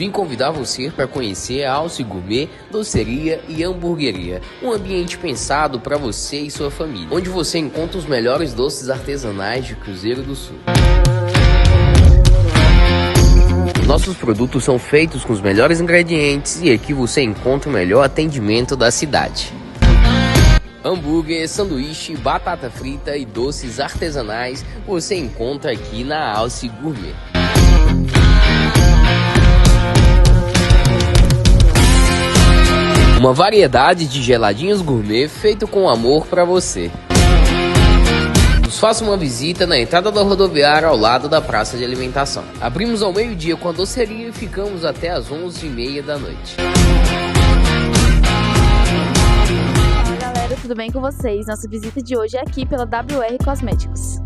Vim convidar você para conhecer a Alce Gourmet, doceria e hamburgueria. Um ambiente pensado para você e sua família, onde você encontra os melhores doces artesanais de Cruzeiro do Sul. Nossos produtos são feitos com os melhores ingredientes e aqui você encontra o melhor atendimento da cidade. Hambúrguer, sanduíche, batata frita e doces artesanais você encontra aqui na Alce Gourmet. Uma variedade de geladinhos gourmet feito com amor para você. Nos faça uma visita na entrada da rodoviária ao lado da praça de alimentação. Abrimos ao meio-dia com a doceria e ficamos até às 11h30 da noite. Fala galera, tudo bem com vocês? Nossa visita de hoje é aqui pela WR Cosméticos.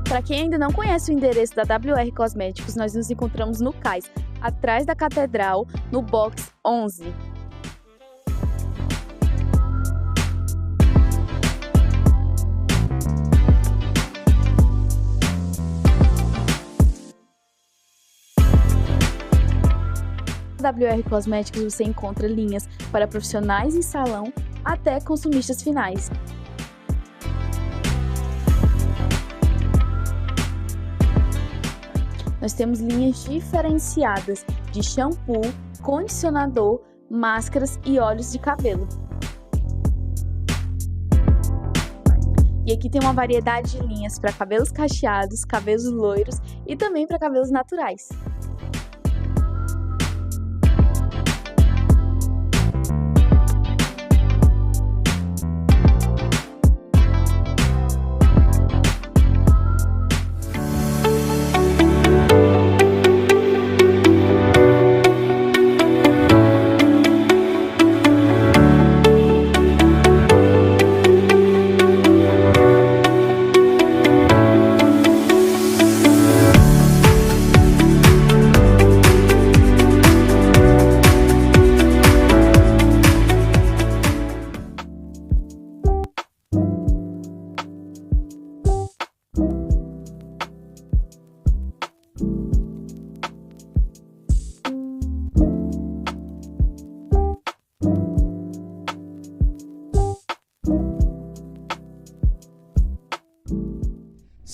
Para quem ainda não conhece o endereço da WR Cosméticos, nós nos encontramos no Cais, atrás da Catedral, no box 11. Na WR Cosméticos você encontra linhas para profissionais em salão até consumistas finais. Nós temos linhas diferenciadas de shampoo, condicionador, máscaras e óleos de cabelo. E aqui tem uma variedade de linhas para cabelos cacheados, cabelos loiros e também para cabelos naturais.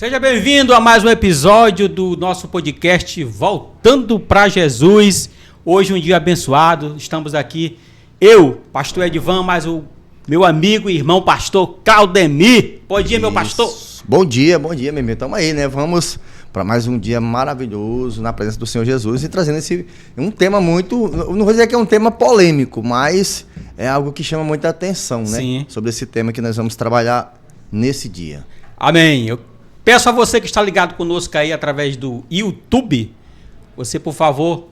Seja bem-vindo a mais um episódio do nosso podcast Voltando para Jesus. Hoje um dia abençoado, estamos aqui, eu, pastor Edvan, mais o meu amigo e irmão pastor Claudemir. Bom dia, meu pastor. Bom dia, meu irmão. Estamos aí, né? Vamos para mais um dia maravilhoso na presença do Senhor Jesus e trazendo um tema muito, não vou dizer que é um tema polêmico, mas é algo que chama muita atenção, né? Sim. Sobre esse tema que nós vamos trabalhar nesse dia. Amém. Eu peço a você que está ligado conosco aí através do YouTube, você, por favor,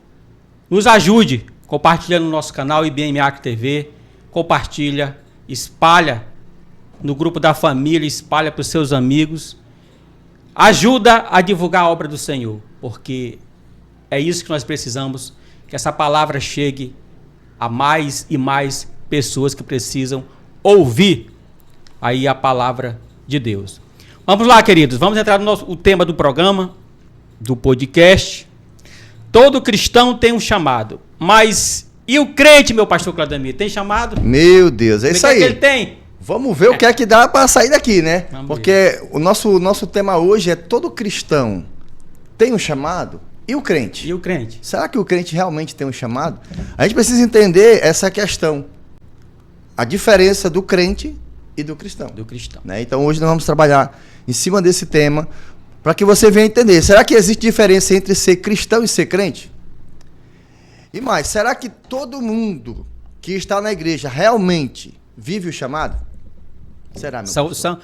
nos ajude compartilhando no nosso canal IBMAC TV, compartilha, espalha no grupo da família, espalha para os seus amigos, ajuda a divulgar a obra do Senhor, porque é isso que nós precisamos, que essa palavra chegue a mais e mais pessoas que precisam ouvir aí a palavra de Deus. Vamos lá, queridos, vamos entrar no o tema do programa, do podcast. Todo cristão tem um chamado, mas e o crente, meu pastor Claudemir, tem chamado? Meu Deus, é isso aí. Que ele tem? Vamos ver o que é que dá para sair daqui, né? Vamos Porque ver. o nosso tema hoje é todo cristão tem um chamado e o crente? E o crente? Será que o crente realmente tem um chamado? A gente precisa entender essa questão, a diferença do crente e do cristão. Do cristão. Né? Então hoje nós vamos trabalhar em cima desse tema para que você venha entender. Será que existe diferença entre ser cristão e ser crente? E mais, será que todo mundo que está na igreja realmente vive o chamado? Será, meu pastor?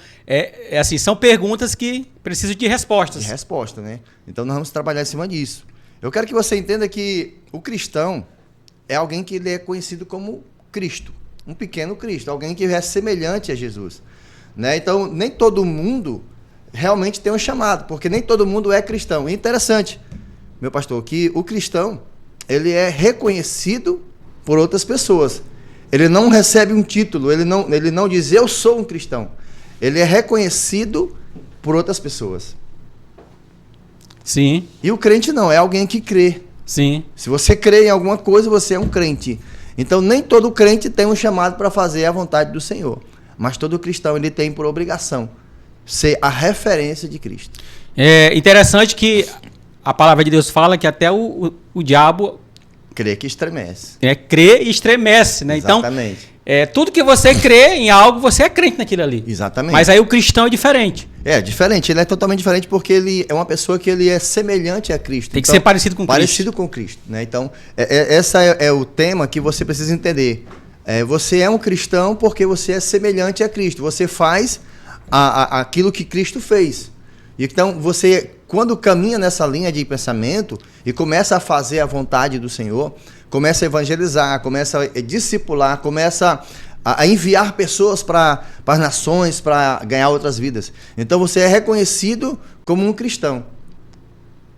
São perguntas que precisam de respostas. De resposta, né? Então nós vamos trabalhar em cima disso. Eu quero que você entenda que o cristão é alguém que ele é conhecido como Cristo, um pequeno Cristo, alguém que é semelhante a Jesus. Né? Então, nem todo mundo realmente tem um chamado, porque nem todo mundo é cristão. E interessante, meu pastor, que o cristão, ele é reconhecido por outras pessoas. Ele não recebe um título, ele não diz eu sou um cristão. ele é reconhecido por outras pessoas. Sim, E o crente não, é alguém que crê. sim. Se você crê em alguma coisa, você é um crente. Então, nem todo crente tem um chamado para fazer a vontade do Senhor. Mas todo cristão, ele tem por obrigação ser a referência de Cristo. É interessante que a palavra de Deus fala que até o diabo Crê que estremece. crê e estremece, né? Exatamente. Então, tudo que você crê em algo, você é crente naquilo ali. Exatamente. Mas aí o cristão é diferente. É diferente, ele é totalmente diferente porque ele é uma pessoa que ele é semelhante a Cristo. Tem que ser parecido com Cristo. Parecido com Cristo, né? Então, essa é o tema que você precisa entender. Você é um cristão porque você é semelhante a Cristo. Você faz aquilo que Cristo fez. Então, você, quando caminha nessa linha de pensamento e começa a fazer a vontade do Senhor, começa a evangelizar, começa a discipular, começa a enviar pessoas para as nações, para ganhar outras vidas. Então, você é reconhecido como um cristão,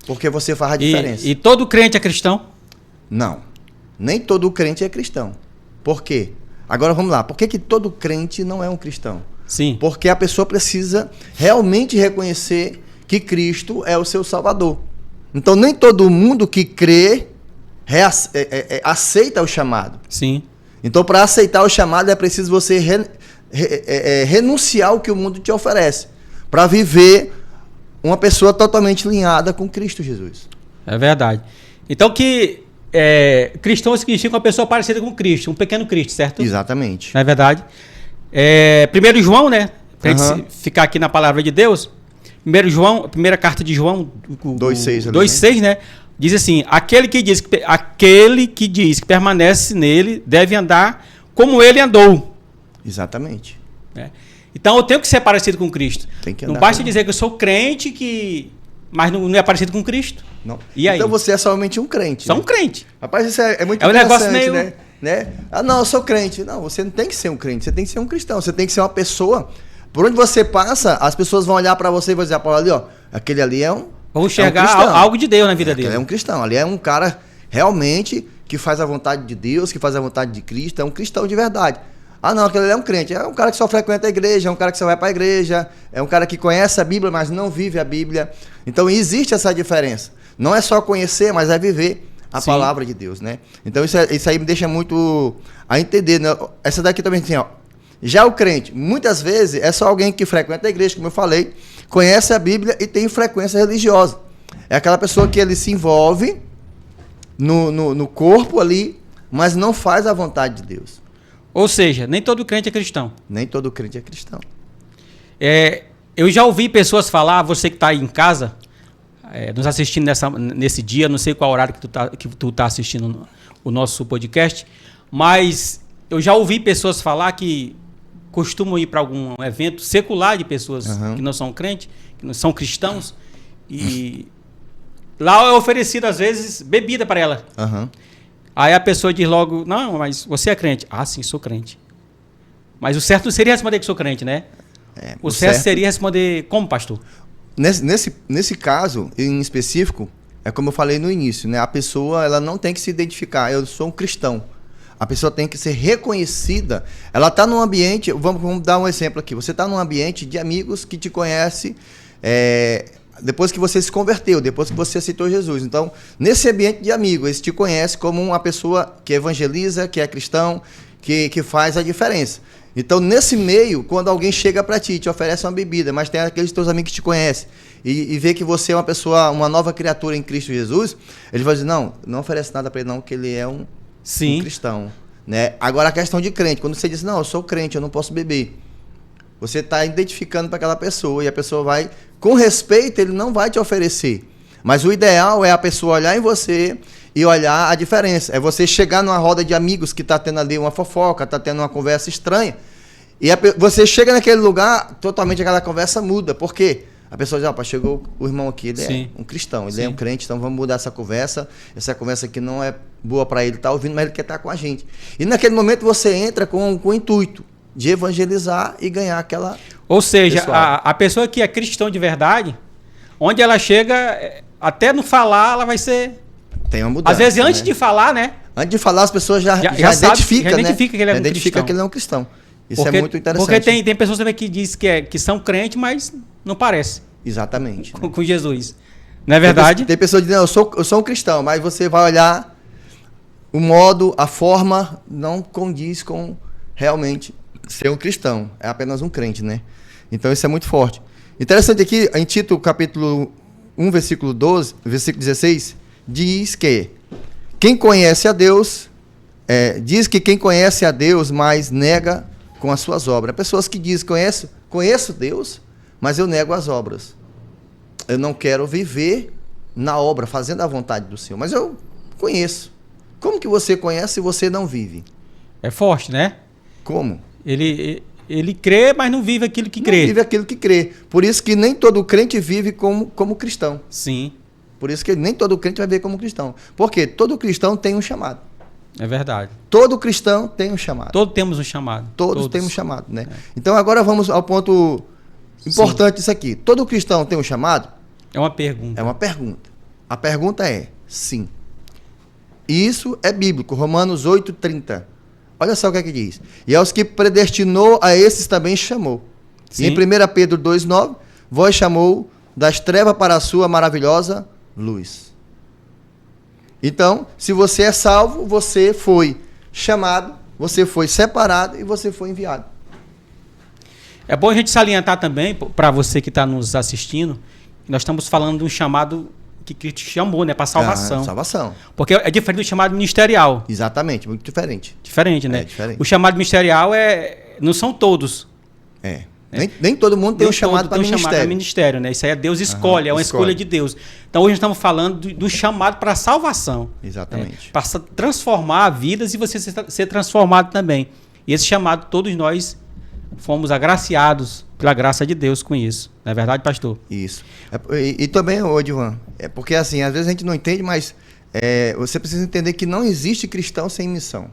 porque você faz a diferença. E todo crente é cristão? Não, nem todo crente é cristão. Por quê? Agora vamos lá, por que todo crente não é um cristão? Sim. Porque a pessoa precisa realmente reconhecer que Cristo é o seu Salvador. Então, nem todo mundo que crê aceita o chamado. Sim. Então, para aceitar o chamado, é preciso você renunciar ao que o mundo te oferece, para viver uma pessoa totalmente alinhada com Cristo Jesus. É verdade. Então, cristão significa uma pessoa parecida com Cristo, um pequeno Cristo, certo? Exatamente. Não é verdade? 1 João, né? Para gente ficar aqui na palavra de Deus. 1 João, primeira carta de João 2,6, né? Diz assim: aquele que diz que permanece nele deve andar como ele andou. Exatamente. Né? Então eu tenho que ser parecido com Cristo. Tem que não andar basta dizer que eu sou crente, mas não é parecido com Cristo. Não. E aí? Então você é somente um crente. Só né? um crente. Rapaz, isso é muito um interessante, negócio meio... né? Ah, não, eu sou crente. Não, você não tem que ser um crente, você tem que ser um cristão. Você tem que ser uma pessoa. Por onde você passa, as pessoas vão olhar para você e vão dizer: "Pô, ali, ó, aquele ali é um Vão enxergar cristão. algo de Deus na vida dele. Ele é um cristão. Ali é um cara realmente que faz a vontade de Deus, que faz a vontade de Cristo. É um cristão de verdade. Ah, não, aquele ali é um crente. É um cara que só frequenta a igreja, é um cara que só vai para a igreja, é um cara que conhece a Bíblia, mas não vive a Bíblia. Então existe essa diferença. Não é só conhecer, mas é viver a palavra de Deus, né? Então isso aí me deixa muito a entender, né? Essa daqui também assim, ó. Já o crente, muitas vezes, é só alguém que frequenta a igreja, como eu falei, conhece a Bíblia e tem frequência religiosa. É aquela pessoa que ele se envolve no corpo ali, mas não faz a vontade de Deus. Ou seja, nem todo crente é cristão. Nem todo crente é cristão. Eu já ouvi pessoas falar, você que está aí em casa, nos assistindo nesse dia, não sei qual horário que tu tá assistindo o nosso podcast, mas eu já ouvi pessoas falar que costumam ir para algum evento secular de pessoas que não são crentes, que não são cristãos, e lá é oferecido às vezes bebida para ela. Aí a pessoa diz logo: não, mas você é crente. Ah, sim, sou crente. Mas o certo não seria responder que sou crente, né? O certo seria responder como, pastor? Nesse caso, em específico, é como eu falei no início, né? A pessoa ela não tem que se identificar: eu sou um cristão. A pessoa tem que ser reconhecida. Ela está num ambiente, vamos dar um exemplo aqui. Você está num ambiente de amigos que te conhecem depois que você se converteu, depois que você aceitou Jesus. Então, nesse ambiente de amigos, eles te conhecem como uma pessoa que evangeliza, que é cristão, que faz a diferença. Então, nesse meio, quando alguém chega para ti, te oferece uma bebida, mas tem aqueles teus amigos que te conhecem e vê que você é uma pessoa, uma nova criatura em Cristo Jesus, ele vai dizer: não oferece nada para ele não, que ele é um cristão, né? Agora, a questão de crente, quando você diz: não, eu sou crente, eu não posso beber, você está identificando para aquela pessoa, e a pessoa vai, com respeito, ele não vai te oferecer. Mas o ideal é a pessoa olhar em você e olhar a diferença. É você chegar numa roda de amigos que está tendo ali uma fofoca, está tendo uma conversa estranha, e você chega naquele lugar, totalmente aquela conversa muda. Por quê? A pessoa diz: chegou o irmão aqui, ele é um cristão, ele é um crente, então vamos mudar essa conversa aqui não é boa para ele estar ouvindo, mas ele quer estar com a gente. E naquele momento você entra com o intuito de evangelizar e ganhar aquela... Ou seja, a pessoa que é cristão de verdade, onde ela chega, até não falar, ela vai ser... Tem uma mudança. Às vezes, antes de falar, né? Antes de falar, as pessoas já sabe, identificam, já identifica que ele é um identifica cristão. que ele é um cristão. Isso é muito interessante. Porque tem pessoas também que dizem que são crentes, mas não parece Exatamente. com Jesus. Não é verdade? Tem pessoas que dizem, eu sou um cristão, mas você vai olhar o modo, a forma não condiz com realmente ser um cristão. É apenas um crente, né? Então isso é muito forte. Interessante aqui, em Tito, capítulo 1, versículo 12, versículo 16, diz que quem conhece a Deus, diz que quem conhece a Deus, mas nega com as suas obras. Pessoas que dizem, conheço Deus, mas eu nego as obras. Eu não quero viver na obra, fazendo a vontade do Senhor, mas eu conheço. Como que você conhece se você não vive? É forte, né? Como? Ele crê, mas não vive aquilo que crê. Não vive aquilo que crê. Por isso que nem todo crente vive como cristão. Sim. Por isso que nem todo crente vai viver como cristão. Porque todo cristão tem um chamado. É verdade. Todo cristão tem um chamado. Todos temos um chamado. Todos temos um chamado, né? Então agora vamos ao ponto importante disso aqui. Todo cristão tem um chamado? É uma pergunta. É uma pergunta. A pergunta é sim. Isso é bíblico. Romanos 8:30. Olha só o que é que diz. E aos que predestinou, a esses também chamou. Sim. E em 1 Pedro 2:9, vós chamou das trevas para a sua maravilhosa luz. Então, se você é salvo, você foi chamado, você foi separado e você foi enviado. É bom a gente salientar também, para você que está nos assistindo, que nós estamos falando de um chamado que Cristo chamou, né, para salvação. Salvação. Porque é diferente do chamado ministerial. Exatamente, muito diferente. Diferente, né? É diferente. O chamado ministerial não são todos. Nem todo mundo tem um chamado para ministério. Ministério, né? Isso aí é Deus escolhe, é uma escolha de Deus. Então hoje nós estamos falando do chamado para a salvação. Exatamente. Para transformar vidas e você ser transformado também. E esse chamado, todos nós fomos agraciados pela graça de Deus com isso. Não é verdade, pastor? Isso. E também, Divan, porque assim, às vezes a gente não entende, mas você precisa entender que não existe cristão sem missão.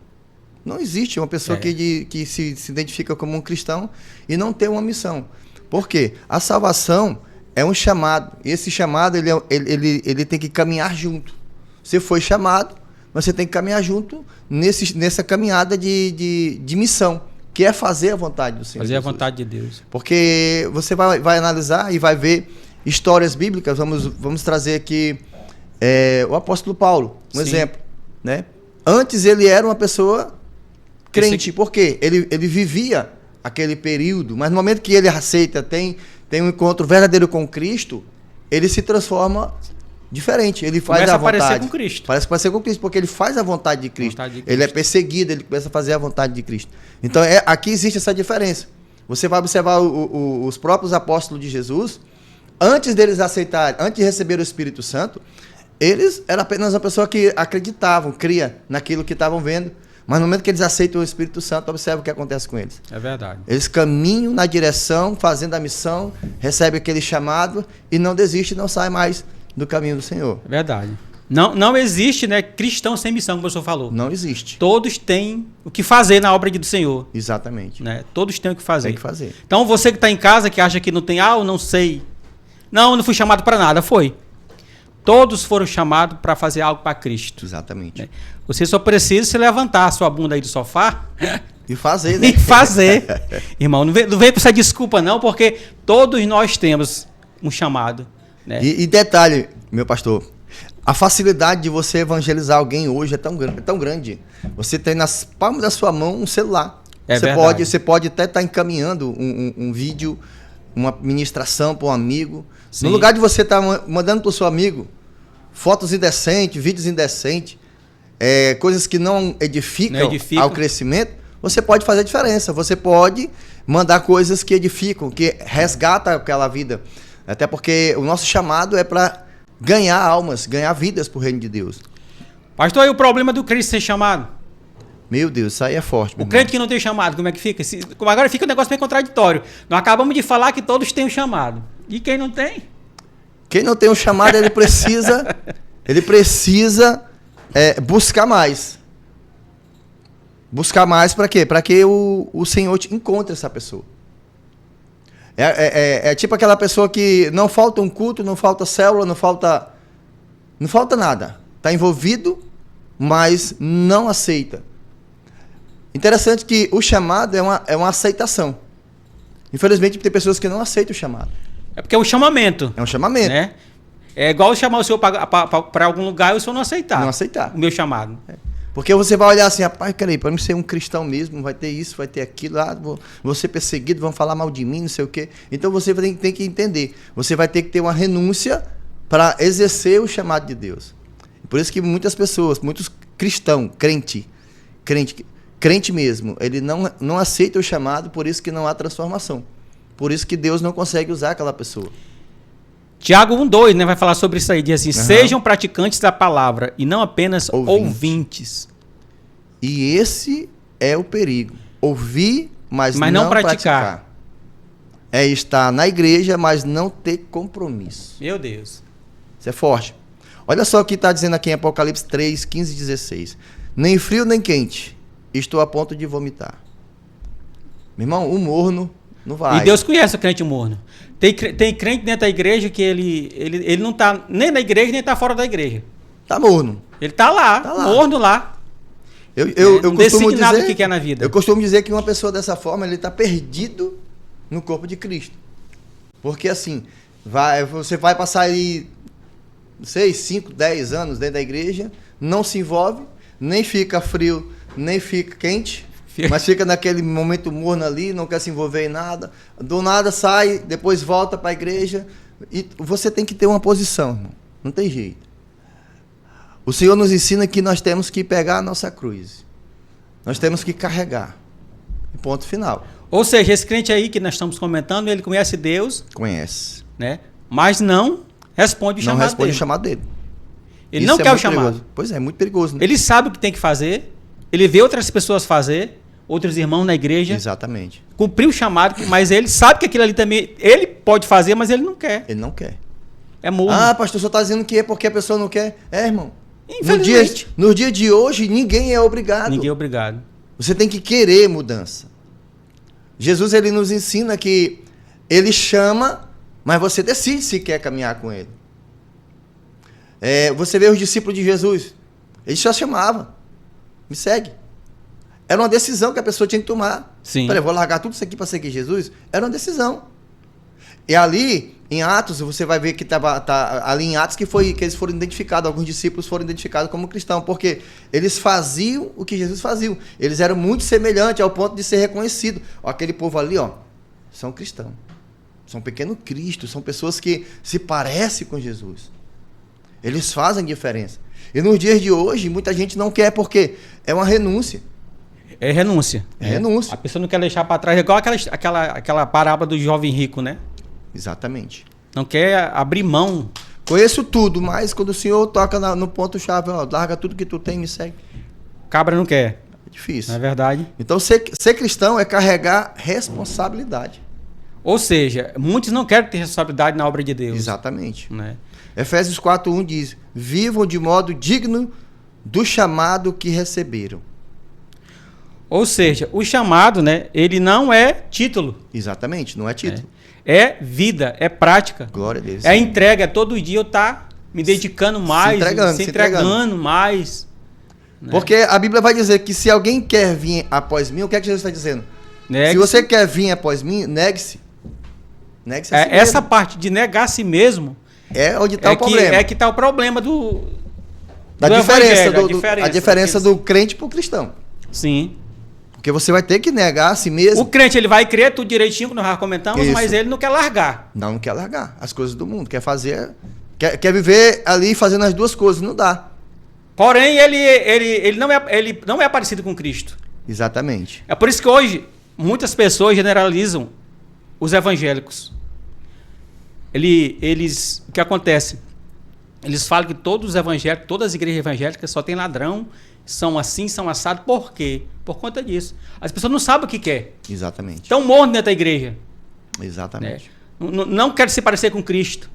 Não existe uma pessoa que se identifica como um cristão e não tem uma missão. Por quê? A salvação é um chamado. E esse chamado, ele tem que caminhar junto. Você foi chamado, mas você tem que caminhar junto nessa caminhada de missão, que é fazer a vontade do Senhor. Fazer Jesus. A vontade de Deus. Porque você vai analisar e vai ver histórias bíblicas. Vamos trazer aqui o apóstolo Paulo, um exemplo. Né? Antes ele era uma pessoa crente, porque ele vivia aquele período, mas no momento que ele aceita, tem um encontro verdadeiro com Cristo, ele se transforma diferente, ele faz a vontade. Parece parecer com Cristo. Parece parecer com Cristo, porque ele faz a vontade de Cristo. Ele é perseguido, ele começa a fazer a vontade de Cristo. Então, aqui existe essa diferença. Você vai observar os próprios apóstolos de Jesus, antes deles aceitarem, antes de receber o Espírito Santo, eles eram apenas uma pessoa que acreditavam, cria naquilo que estavam vendo. Mas no momento que eles aceitam o Espírito Santo, observa o que acontece com eles. É verdade. Eles caminham na direção, fazendo a missão, recebem aquele chamado e não desistem, não saem mais do caminho do Senhor. É verdade. Não existe, né, cristão sem missão, como o senhor falou. Não existe. Todos têm o que fazer na obra do Senhor. Exatamente. Né? Todos têm o que fazer. Tem que fazer. Então você que está em casa, que acha que não tem, eu não sei. Não fui chamado para nada. Foi. Todos foram chamados para fazer algo para Cristo. Exatamente. Né? Você só precisa se levantar a sua bunda aí do sofá e fazer, né? E fazer. Irmão, não vem com essa desculpa não, porque todos nós temos um chamado. Né? E detalhe, meu pastor, a facilidade de você evangelizar alguém hoje é tão grande. Você tem nas palmas da sua mão um celular. Você pode até estar encaminhando um vídeo, uma ministração para um amigo. Sim. No lugar de você estar mandando para o seu amigo fotos indecentes, vídeos indecentes, coisas que não edificam ao crescimento, você pode fazer a diferença. Você pode mandar coisas que edificam, que resgatam aquela vida. Até porque o nosso chamado é para ganhar almas, ganhar vidas para o reino de Deus. Pastor, aí o problema do crente ser chamado? Meu Deus, isso aí é forte. O crente que não tem chamado, como é que fica? Agora fica um negócio bem contraditório. Nós acabamos de falar que todos têm um chamado. E quem não tem? Quem não tem um chamado, ele precisa buscar mais. Buscar mais para quê? Para que o Senhor encontre essa pessoa. É tipo aquela pessoa que não falta um culto, não falta célula, não falta nada. Está envolvido, mas não aceita. Interessante que o chamado é uma aceitação. Infelizmente, tem pessoas que não aceitam o chamado. É porque é um chamamento. É um chamamento. Né? É igual eu chamar o senhor para algum lugar e o senhor não aceitar. Não aceitar. O meu chamado. Porque você vai olhar assim, rapaz, peraí, para mim ser um cristão mesmo, vai ter isso, vai ter aquilo, vou ser perseguido, vão falar mal de mim, não sei o quê. Então você tem que entender. Você vai ter que ter uma renúncia para exercer o chamado de Deus. Por isso que muitas pessoas, muitos cristãos, crente mesmo, ele não aceita o chamado, por isso que não há transformação. Por isso que Deus não consegue usar aquela pessoa. Tiago 1,2, né, vai falar sobre isso aí, diz assim, sejam praticantes da palavra e não apenas ouvintes. E esse é o perigo. Ouvir, mas não praticar. É estar na igreja, mas não ter compromisso. Meu Deus. Isso é forte. Olha só o que está dizendo aqui em Apocalipse 3, 15 e 16. Nem frio nem quente, estou a ponto de vomitar. Meu irmão, o morno não vai. E Deus conhece o crente morno. Tem crente dentro da igreja que ele não está nem na igreja, nem está fora da igreja. Está morno. Ele está lá, morno lá. Eu não costumo decide nada dizer, o que é na vida. Eu costumo dizer que uma pessoa dessa forma, ele está perdido no corpo de Cristo. Porque assim, você vai passar aí 6, 5, 10 anos dentro da igreja, não se envolve, nem fica frio, nem fica quente, mas fica naquele momento morno ali, não quer se envolver em nada. Do nada sai, depois volta para a igreja. E você tem que ter uma posição, irmão. Não tem jeito. O Senhor nos ensina que nós temos que pegar a nossa cruz. Nós temos que carregar. E ponto final. Ou seja, esse crente aí que nós estamos comentando, ele conhece Deus. Conhece. Né? Mas não responde o chamado dele. Não responde o chamado dele. Ele não quer o chamado. Perigoso. Pois é muito perigoso. Né? Ele sabe o que tem que fazer. Ele vê outras pessoas fazer. Outros irmãos na igreja. Exatamente. Cumpriu o chamado, mas ele sabe que aquilo ali também ele pode fazer, mas ele não quer. Ele não quer. É morno. Ah, pastor, só está dizendo que é porque a pessoa não quer. É, irmão. Infelizmente. No dia de hoje, ninguém é obrigado. Ninguém é obrigado. Você tem que querer mudança. Jesus, ele nos ensina que ele chama, mas você decide se quer caminhar com ele. Você vê os discípulos de Jesus. Eles só chamavam. Me segue. Era uma decisão que a pessoa tinha que tomar. Sim. Peraí, vou largar tudo isso aqui para seguir Jesus? Era uma decisão. E ali, em Atos, você vai ver que tá ali em Atos que eles foram identificados, alguns discípulos foram identificados como cristãos, porque eles faziam o que Jesus fazia. Eles eram muito semelhantes ao ponto de ser reconhecido. Aquele povo ali, são cristãos. São pequeno Cristo, são pessoas que se parecem com Jesus. Eles fazem diferença. E nos dias de hoje, muita gente não quer, porque é uma renúncia. É renúncia. É renúncia. A pessoa não quer deixar para trás, é igual aquela parábola do jovem rico, né? Exatamente. Não quer abrir mão. Conheço tudo, mas quando o Senhor toca no ponto-chave, larga tudo que tu tem e me segue. Cabra não quer. É difícil. Não é verdade? Então, ser cristão é carregar responsabilidade. Ou seja, muitos não querem ter responsabilidade na obra de Deus. Exatamente. Né? Efésios 4:1 diz: vivam de modo digno do chamado que receberam. Ou seja, o chamado, né, ele não é título. Exatamente, não é título. É vida, é prática. Glória a Deus. É entrega, é todo dia eu estar me dedicando mais, se entregando mais. Né? Porque a Bíblia vai dizer que se alguém quer vir após mim, o que é que Jesus está dizendo? Negue-se. Se você quer vir após mim, negue-se. Negue-se a si essa mesmo. parte de negar a si mesmo É onde está o problema. É que está o problema A diferença do crente para o cristão. Sim. Porque você vai ter que negar a si mesmo. O crente, ele vai crer tudo direitinho, que nós já comentamos, Isso. mas ele não quer largar. Não quer largar as coisas do mundo. Quer fazer... Quer viver ali fazendo as duas coisas. Não dá. Porém, ele não é parecido com Cristo. Exatamente. É por isso que hoje muitas pessoas generalizam os evangélicos. O que acontece? Eles falam que todos os evangélicos, todas as igrejas evangélicas só tem ladrão, são assim, são assados. Por quê? Por conta disso. As pessoas não sabem o que quer. Exatamente. Estão mortos dentro da igreja. Exatamente. Não querem se parecer com Cristo.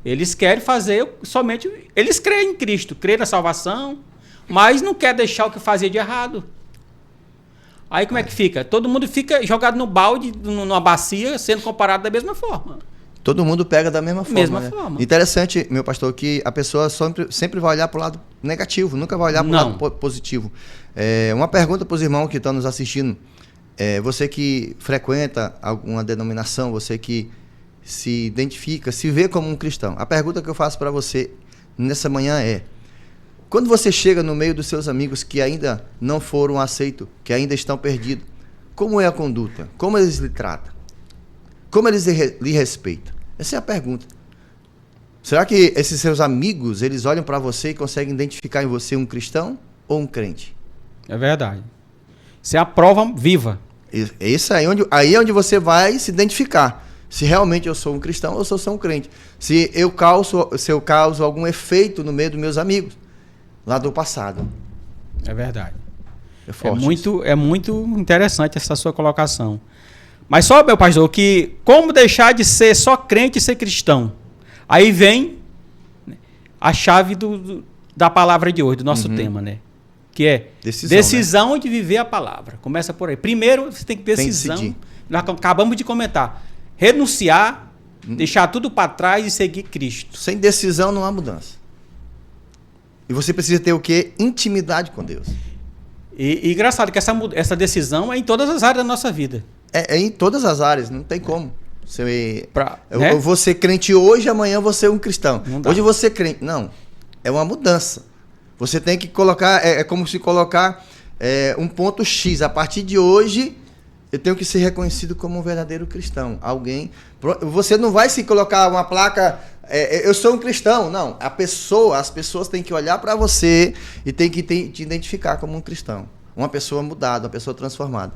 Eles querem fazer somente... Eles creem em Cristo, creem na salvação, mas não quer deixar o que fazia de errado. Aí como é que fica? Todo mundo fica jogado no balde, numa bacia, sendo comparado da mesma forma. Todo mundo pega da mesma forma. Mesma né? forma. Interessante, meu pastor, que a pessoa sempre vai olhar para o lado negativo, nunca vai olhar para o lado positivo. Uma pergunta para os irmãos que estão nos assistindo. Você que frequenta alguma denominação, você que se identifica, se vê como um cristão. A pergunta que eu faço para você nessa manhã é: quando você chega no meio dos seus amigos que ainda não foram aceitos, que ainda estão perdidos, como é a conduta? Como eles lhe tratam? Como eles lhe respeitam? Essa é a pergunta. Será que esses seus amigos, eles olham para você e conseguem identificar em você um cristão ou um crente? É verdade. Isso é a prova viva. Isso aí é onde você vai se identificar. Se realmente eu sou um cristão ou se eu sou um crente. Se eu causo algum efeito no meio dos meus amigos, lá do passado. É verdade. É forte É muito interessante essa sua colocação. Mas só, meu pastor, que como deixar de ser só crente e ser cristão? Aí vem a chave da palavra de hoje, do nosso tema, né? Que é decisão, né? De viver a palavra. Começa por aí. Primeiro, você tem que ter decisão. Nós acabamos de comentar. Renunciar, deixar tudo para trás e seguir Cristo. Sem decisão não há mudança. E você precisa ter o quê? Intimidade com Deus. E engraçado que essa decisão é em todas as áreas da nossa vida. É em todas as áreas, não tem como. Né? Eu vou ser crente hoje, amanhã eu vou ser um cristão. Hoje eu vou ser crente. Não, é uma mudança. Você tem que colocar, é como se colocar um ponto X. A partir de hoje, eu tenho que ser reconhecido como um verdadeiro cristão. Você não vai se colocar uma placa, eu sou um cristão. Não, as pessoas têm que olhar para você e têm que te identificar como um cristão. Uma pessoa mudada, uma pessoa transformada.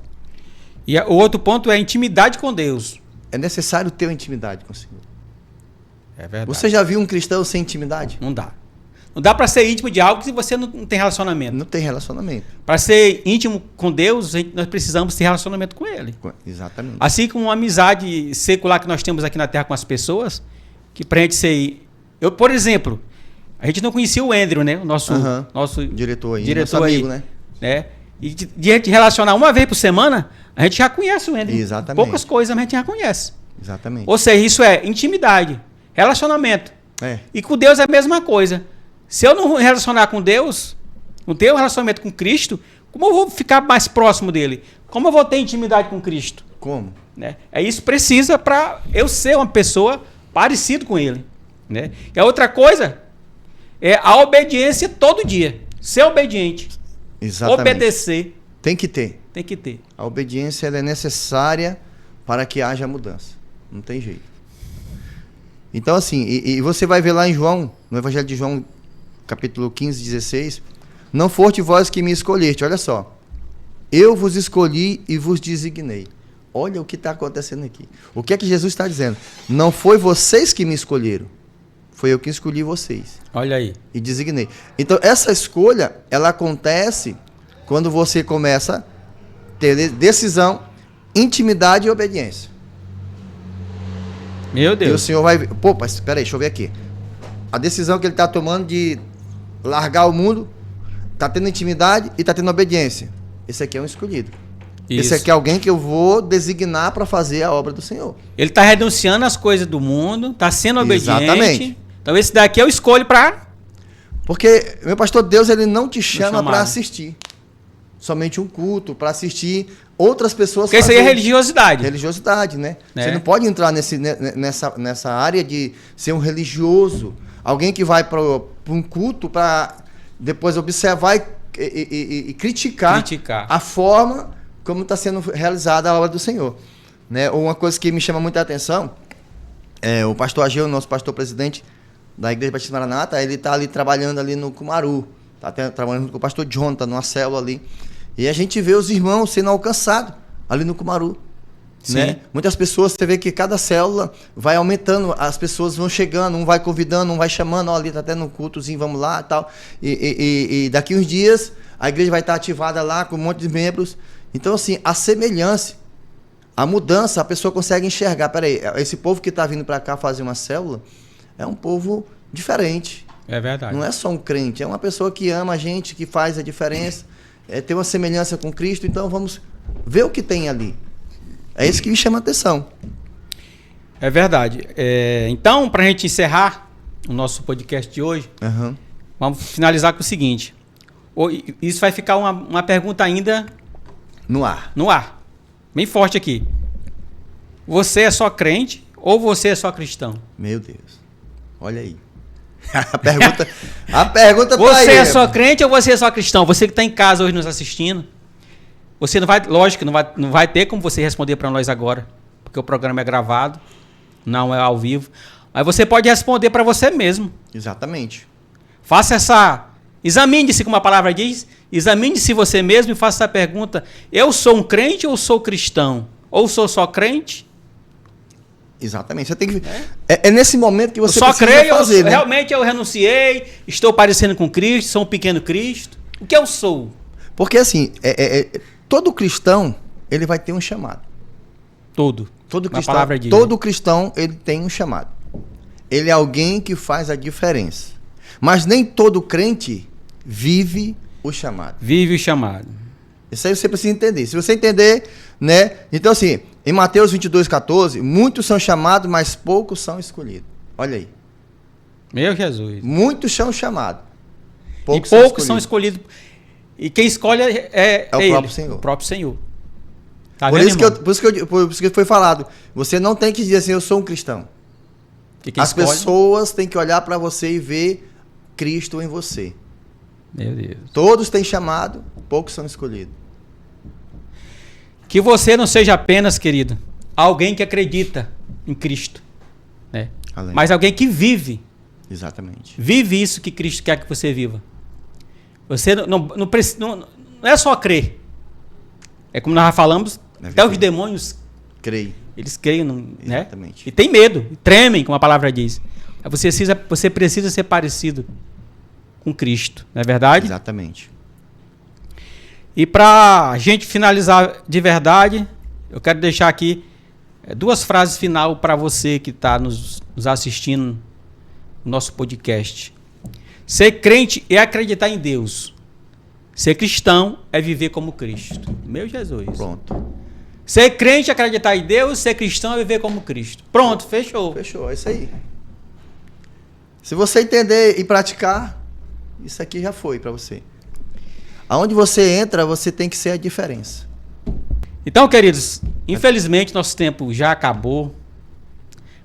E o outro ponto é a intimidade com Deus. É necessário ter uma intimidade com o Senhor. É verdade. Você já viu um cristão sem intimidade? Não dá. Não dá para ser íntimo de algo se você não tem relacionamento. Não tem relacionamento. Para ser íntimo com Deus, nós precisamos ter relacionamento com Ele. Exatamente. Assim como uma amizade secular que nós temos aqui na Terra com as pessoas, que para a gente ser... por exemplo, a gente não conhecia o Andrew, né? O nosso diretor aí. Diretor nosso aí, amigo, né? E de a gente relacionar uma vez por semana, a gente já conhece o Andrew. Exatamente. Poucas coisas, mas a gente já conhece. Exatamente. Ou seja, isso é intimidade, relacionamento. E com Deus é a mesma coisa. Se eu não relacionar com Deus, não ter um relacionamento com Cristo, como eu vou ficar mais próximo dele? Como eu vou ter intimidade com Cristo? Como? Né? Isso precisa para eu ser uma pessoa parecida com ele. Né? E a outra coisa é a obediência todo dia. Ser obediente. Exatamente. Obedecer. Tem que ter. Tem que ter. A obediência ela é necessária para que haja mudança. Não tem jeito. Então, assim, e você vai ver lá em João, no Evangelho de João, capítulo 15, 16, não foste vós que me escolheste, olha só. Eu vos escolhi e vos designei. Olha o que está acontecendo aqui. O que é que Jesus está dizendo? Não foi vocês que me escolheram. Foi eu que escolhi vocês. Olha aí. E designei. Então, essa escolha, ela acontece quando você começa a ter decisão, intimidade e obediência. Meu Deus. E o Senhor vai... Pô, mas espera aí, deixa eu ver aqui. A decisão que ele está tomando de largar o mundo, está tendo intimidade e está tendo obediência. Esse aqui é um escolhido. Isso. Esse aqui é alguém que eu vou designar para fazer a obra do Senhor. Ele está renunciando às coisas do mundo, está sendo obediente. Exatamente. Então esse daqui eu escolho para... Porque, meu pastor, Deus ele não te chama para assistir somente um culto, para assistir outras pessoas. Porque isso aí é religiosidade. Religiosidade, né? Você não pode entrar nessa área de ser um religioso. Alguém que vai para um culto para depois observar e criticar a forma como está sendo realizada a obra do Senhor. Né? Uma coisa que me chama muita atenção é o pastor Ageu, nosso pastor presidente da Igreja Batista Maranata, ele está ali trabalhando ali no Cumaru, está trabalhando com o pastor Jonathan, numa célula ali, e a gente vê os irmãos sendo alcançados ali no Cumaru. Né? Muitas pessoas, você vê que cada célula vai aumentando, as pessoas vão chegando, um vai convidando, um vai chamando, ali está tendo um cultozinho, vamos lá e tal, e daqui uns dias a igreja vai estar ativada lá com um monte de membros. Então, assim, a semelhança, a mudança, a pessoa consegue enxergar. Peraí, esse povo que está vindo para cá fazer uma célula é um povo diferente. É verdade. Não é só um crente, é uma pessoa que ama a gente, que faz a diferença, tem uma semelhança com Cristo. Então, vamos ver o que tem ali. É isso que me chama a atenção. É verdade. Então, para a gente encerrar o nosso podcast de hoje, vamos finalizar com o seguinte. Isso vai ficar uma pergunta ainda no ar. No ar. Bem forte aqui. Você é só crente ou você é só cristão? Meu Deus. Olha aí. A pergunta tá Você aí. é só crente ou você é só cristão? Você que está em casa hoje nos assistindo, você não vai, lógico, não vai ter como você responder para nós agora, porque o programa é gravado, não é ao vivo. Mas você pode responder para você mesmo. Exatamente. Examine-se, como a palavra diz, examine-se você mesmo e faça essa pergunta: eu sou um crente ou sou cristão? Ou sou só crente? Exatamente. Você tem que. É nesse momento que você só precisa creio, fazer, né? Realmente eu renunciei, estou parecendo com Cristo, sou um pequeno Cristo. O que eu sou? Porque assim, todo cristão, ele vai ter um chamado. Todo cristão, todo cristão, ele tem um chamado. Ele é alguém que faz a diferença. Mas nem todo crente vive o chamado. Vive o chamado. Isso aí você precisa entender. Se você entender, né? Então assim, em Mateus 22:14, muitos são chamados, mas poucos são escolhidos. Olha aí. Meu Jesus. Muitos são chamados. Poucos são escolhidos. E quem escolhe é o ele, próprio Senhor. O próprio Senhor. Tá por, vendo, isso que foi falado. Você não tem que dizer assim, eu sou um cristão. As pessoas têm que olhar para você e ver Cristo em você. Meu Deus. Todos têm chamado, poucos são escolhidos. Que você não seja apenas, querido, alguém que acredita em Cristo, né? Mas alguém que vive. Exatamente. Vive isso que Cristo quer que você viva. Você não é só crer. É como nós já falamos, até os demônios creem. Eles creem, né? Exatamente. E tem medo, e tremem, como a palavra diz. Você precisa ser parecido com Cristo, não é verdade? Exatamente. E para a gente finalizar de verdade, eu quero deixar aqui 2 frases final para você que está nos assistindo no nosso podcast. Ser crente é acreditar em Deus. Ser cristão é viver como Cristo. Meu Jesus. Pronto. Ser crente é acreditar em Deus, ser cristão é viver como Cristo. Pronto, fechou. Fechou, é isso aí. Se você entender e praticar, isso aqui já foi para você. Aonde você entra, você tem que ser a diferença. Então, queridos, infelizmente nosso tempo já acabou.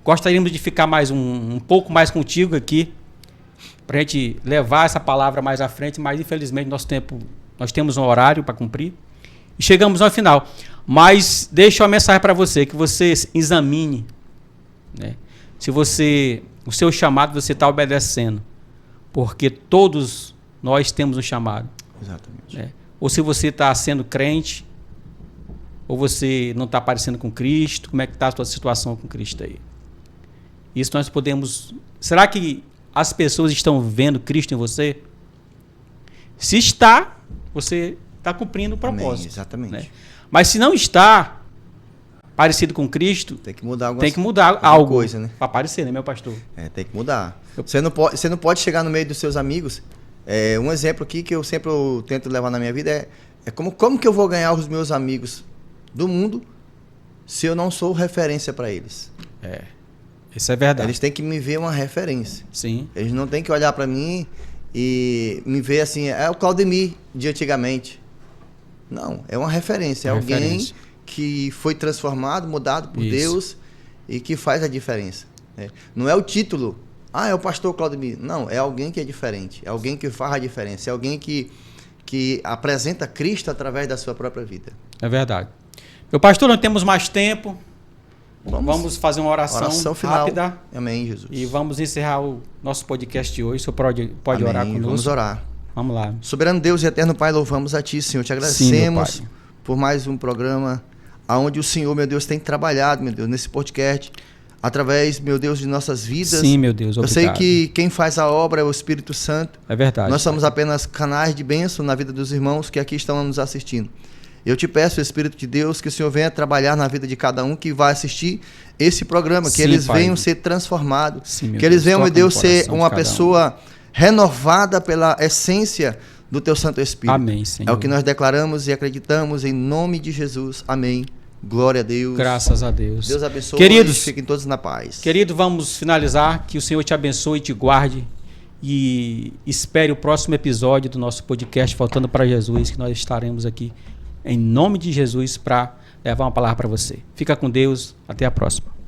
Gostaríamos de ficar mais um pouco mais contigo aqui, para a gente levar essa palavra mais à frente, mas infelizmente nosso tempo, nós temos um horário para cumprir e chegamos ao final. Mas deixo uma mensagem para você, que você examine, né? Se o seu chamado você está obedecendo, porque todos nós temos um chamado. Exatamente. Né? Ou se você está sendo crente, ou você não está parecendo com Cristo, como é que está a sua situação com Cristo aí? Isso nós podemos... Será que as pessoas estão vendo Cristo em você? Se está, você está cumprindo o propósito. Amém, exatamente. Né? Mas se não está parecido com Cristo, tem que mudar algo coisa, né? Para aparecer, né, meu pastor? Tem que mudar. Você não pode chegar no meio dos seus amigos. Um exemplo aqui que eu sempre tento levar na minha vida é como que eu vou ganhar os meus amigos do mundo se eu não sou referência para eles? Isso é verdade. Eles têm que me ver uma referência. Sim. Eles não têm que olhar para mim e me ver assim, é o Claudemir de antigamente. Não, é uma referência. É alguém que foi transformado, mudado por Deus e que faz a diferença. Não é o título, é o pastor Claudemir. Não, é alguém que é diferente. É alguém que faz a diferença. É alguém que apresenta Cristo através da sua própria vida. É verdade. Meu pastor, não temos mais tempo. Vamos fazer uma oração final. Rápida. Amém, Jesus. E vamos encerrar o nosso podcast de hoje. O senhor pode orar conosco? Vamos orar. Vamos lá. Soberano Deus e eterno Pai, louvamos a Ti, Senhor. Te agradecemos por mais um programa onde o Senhor, meu Deus, tem trabalhado, meu Deus, nesse podcast, através, meu Deus, de nossas vidas. Sim, meu Deus, obrigado. Eu sei que quem faz a obra é o Espírito Santo. É verdade. Nós somos apenas canais de bênção na vida dos irmãos que aqui estão nos assistindo. Eu te peço, Espírito de Deus, que o Senhor venha trabalhar na vida de cada um que vai assistir esse programa, que eles venham ser transformados, que eles venham, meu Deus, ser uma pessoa renovada pela essência do Teu Santo Espírito. Amém, Senhor. É o que nós declaramos e acreditamos em nome de Jesus. Amém Glória a Deus. Graças a Deus. Deus abençoe. Queridos, fiquem todos na paz. Querido, vamos finalizar. Que o Senhor te abençoe e te guarde. E espere o próximo episódio do nosso podcast Faltando para Jesus, que nós estaremos aqui em nome de Jesus para levar uma palavra para você. Fica com Deus. Até a próxima.